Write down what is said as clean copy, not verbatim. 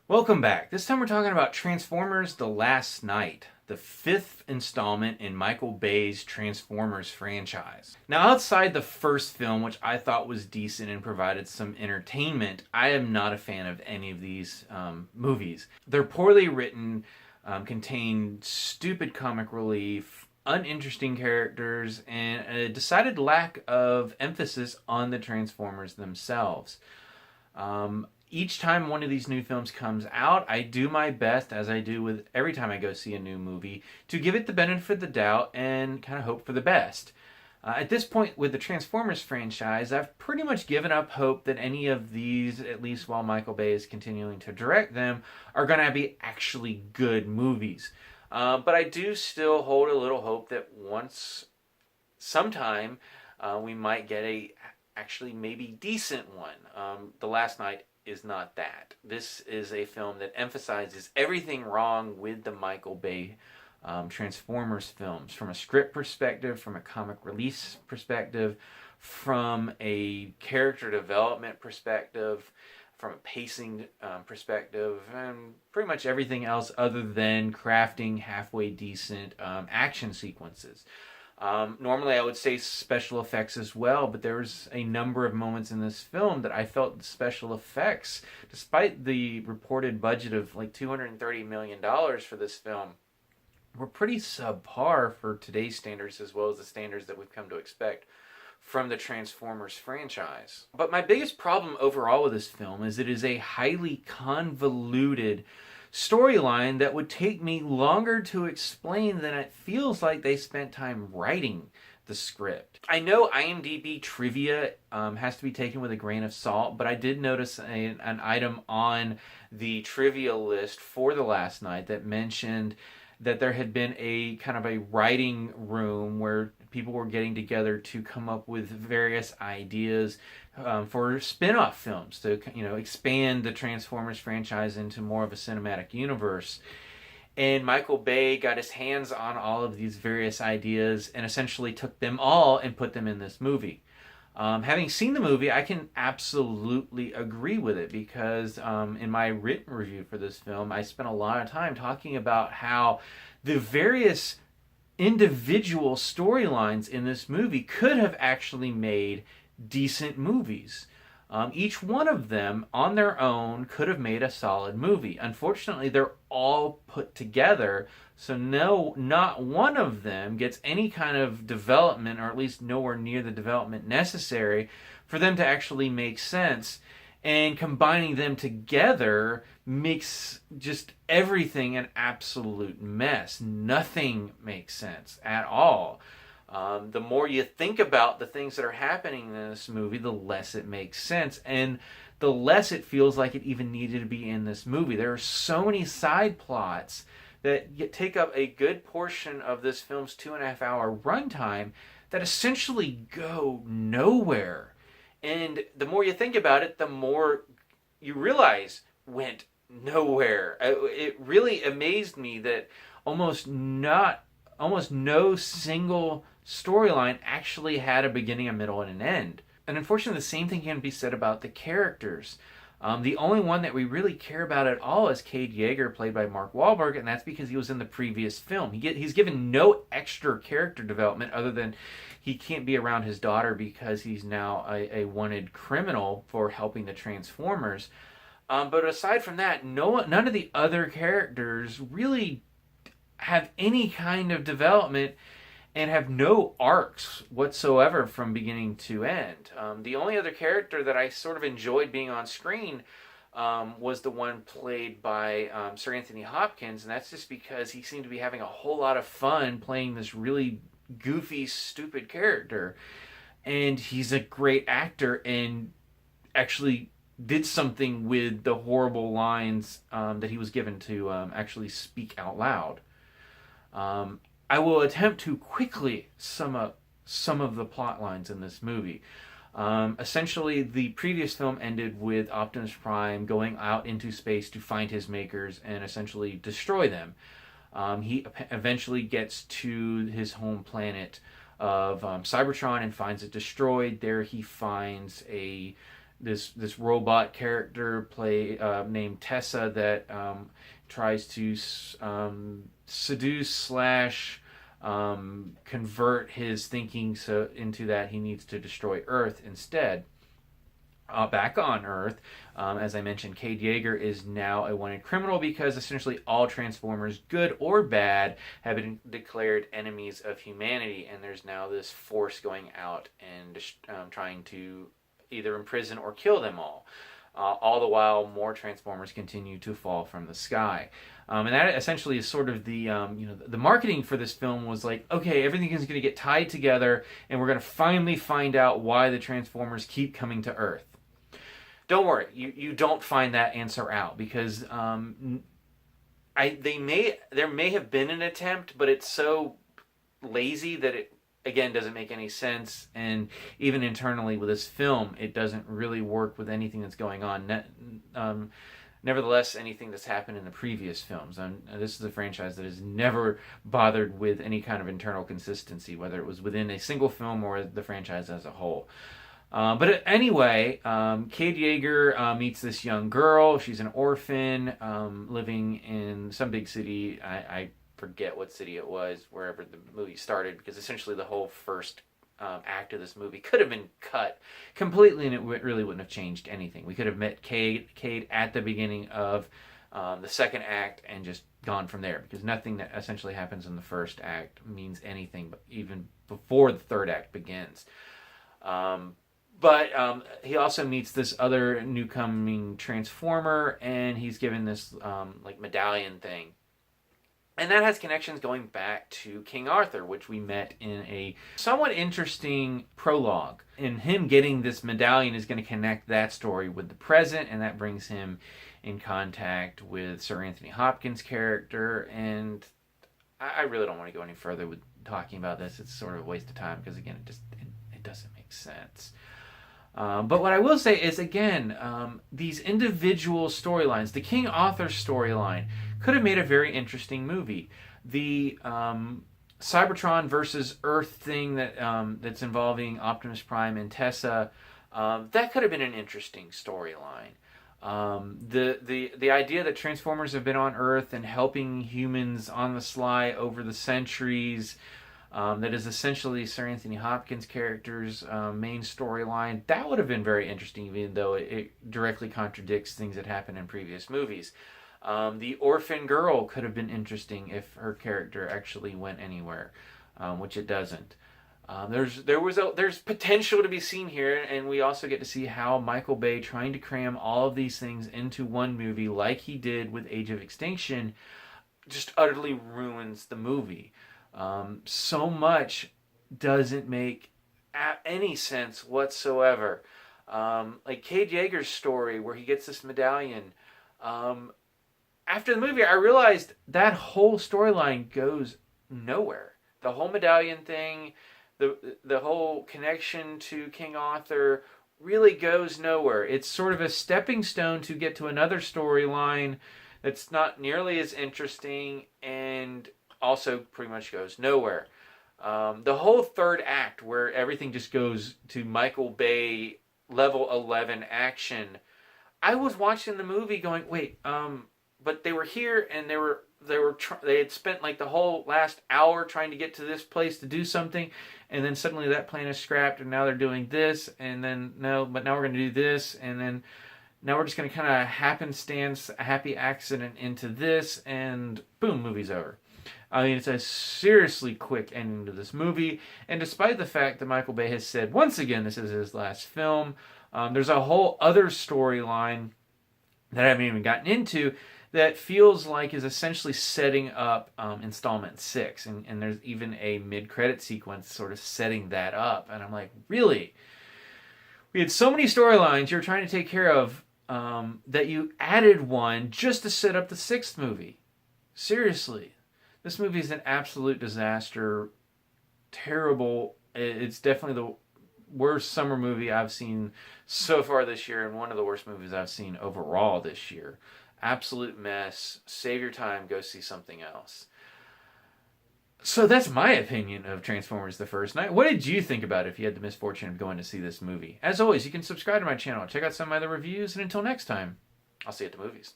Welcome back. This time we're talking about Transformers The Last Knight, the fifth installment in Michael Bay's Transformers franchise. Now, outside the first film, which I thought was decent and provided some entertainment, I am not a fan of any of these movies. They're poorly written, contain stupid comic relief, uninteresting characters, and a decided lack of emphasis on the Transformers themselves. Each time one of these new films comes out, I do my best, as I do with every time I go see a new movie, to give it the benefit of the doubt and kind of hope for the best. At this point with the Transformers franchise, I've pretty much given up hope that any of these, at least while Michael Bay is continuing to direct them, are going to be actually good movies. But I do still hold a little hope that sometime, we might get a actually maybe decent one. The Last Night is not that. This is a film that emphasizes everything wrong with the Michael Bay Transformers films, from a script perspective, from a comic release perspective, from a character development perspective, from a pacing perspective, and pretty much everything else other than crafting halfway decent action sequences. Normally I would say special effects as well, but there was a number of moments in this film that I felt the special effects, despite the reported budget of like $230 million for this film, were pretty subpar for today's standards as well as the standards that we've come to expect from the Transformers franchise. But my biggest problem overall with this film is it is a highly convoluted storyline that would take me longer to explain than it feels like they spent time writing the script. I know IMDb trivia has to be taken with a grain of salt, but I did notice an item on the trivia list for The Last Night that mentioned that there had been a kind of a writing room where people were getting together to come up with various ideas for spin-off films to expand the Transformers franchise into more of a cinematic universe. And Michael Bay got his hands on all of these various ideas and essentially took them all and put them in this movie. Having seen the movie, I can absolutely agree with it because in my written review for this film, I spent a lot of time talking about how the various individual storylines in this movie could have actually made decent movies. Each one of them on their own could have made a solid movie. Unfortunately, they're all put together, so not one of them gets any kind of development, or at least nowhere near the development necessary for them to actually make sense. And combining them together makes just everything an absolute mess. Nothing makes sense at all. The more you think about the things that are happening in this movie, the less it makes sense, and the less it feels like it even needed to be in this movie. There are so many side plots that take up a good portion of this film's 2.5-hour runtime that essentially go nowhere. And the more you think about it, the more you realize went nowhere. It really amazed me that almost no single storyline actually had a beginning, a middle, and an end. And unfortunately, the same thing can be said about the characters. The only one that we really care about at all is Cade Yeager, played by Mark Wahlberg, and that's because he was in the previous film. He's given no extra character development other than he can't be around his daughter because he's now a wanted criminal for helping the Transformers. But aside from that, none of the other characters really have any kind of development and have no arcs whatsoever from beginning to end. The only other character that I sort of enjoyed being on screen was the one played by Sir Anthony Hopkins, and that's just because he seemed to be having a whole lot of fun playing this really goofy, stupid character. And he's a great actor and actually did something with the horrible lines that he was given to actually speak out loud. I will attempt to quickly sum up some of the plot lines in this movie. Essentially, the previous film ended with Optimus Prime going out into space to find his makers and essentially destroy them. He eventually gets to his home planet of Cybertron and finds it destroyed. There he finds this robot character named Tessa that tries to seduce slash convert his thinking into that he needs to destroy Earth instead. Back on Earth, as I mentioned, Cade Yeager is now a wanted criminal because essentially all Transformers, good or bad, have been declared enemies of humanity, and there's now this force going out and trying to either imprison or kill them all. All the while, more Transformers continue to fall from the sky. And that essentially is sort of the the marketing for this film was like, okay, everything is going to get tied together, and we're going to finally find out why the Transformers keep coming to Earth. Don't worry, you don't find that answer out because there may have been an attempt, but it's so lazy that it again doesn't make any sense, and even internally with this film, it doesn't really work with anything that's going on. Nevertheless, anything that's happened in the previous films, this is a franchise that has never bothered with any kind of internal consistency, whether it was within a single film or the franchise as a whole. But anyway, Cade Yeager meets this young girl. She's an orphan living in some big city. I forget what city it was, wherever the movie started, because essentially the whole first act of this movie could have been cut completely, and it really wouldn't have changed anything. We could have met Cade at the beginning of the second act and just gone from there, because nothing that essentially happens in the first act means anything, but even before the third act begins. But he also meets this other new-coming Transformer, and he's given this like medallion thing. And that has connections going back to King Arthur, which we met in a somewhat interesting prologue. And him getting this medallion is going to connect that story with the present, and that brings him in contact with Sir Anthony Hopkins' character. And I really don't want to go any further with talking about this. It's sort of a waste of time because, again, it doesn't make sense. But what I will say is, again, these individual storylines, the King Arthur storyline, could have made a very interesting movie. The Cybertron versus Earth thing that's involving Optimus Prime and Tessa, that could have been an interesting storyline. The idea that Transformers have been on Earth and helping humans on the sly over the centuries, that is essentially Sir Anthony Hopkins' character's main storyline. That would have been very interesting, even though it directly contradicts things that happened in previous movies. The orphan girl could have been interesting if her character actually went anywhere, which it doesn't. There's potential to be seen here, and we also get to see how Michael Bay, trying to cram all of these things into one movie, like he did with Age of Extinction, just utterly ruins the movie. So much doesn't make any sense whatsoever. Like Cade Yeager's story, where he gets this medallion. After the movie, I realized that whole storyline goes nowhere. The whole medallion thing, the whole connection to King Arthur really goes nowhere. It's sort of a stepping stone to get to another storyline that's not nearly as interesting and also pretty much goes nowhere. The whole third act, where everything just goes to Michael Bay level 11 action, I was watching the movie going, wait, but they were here and they had spent like the whole last hour trying to get to this place to do something, and then suddenly that plan is scrapped, and now they're doing this, and then no, but now we're going to do this, and then now we're just going to kind of happenstance, a happy accident into this, and boom, movie's over. I mean, it's a seriously quick ending to this movie, and despite the fact that Michael Bay has said once again this is his last film, there's a whole other storyline that I haven't even gotten into that feels like is essentially setting up installment 6, and there's even a mid-credit sequence sort of setting that up, and I'm like, really? We had so many storylines you were trying to take care of that you added one just to set up the 6th movie. Seriously. This movie is an absolute disaster. Terrible. It's definitely the worst summer movie I've seen so far this year, and one of the worst movies I've seen overall this year. Absolute mess. Save your time. Go see something else. So that's my opinion of Transformers the First Night. What did you think about it if you had the misfortune of going to see this movie? As always, you can subscribe to my channel, check out some of my other reviews, and until next time, I'll see you at the movies.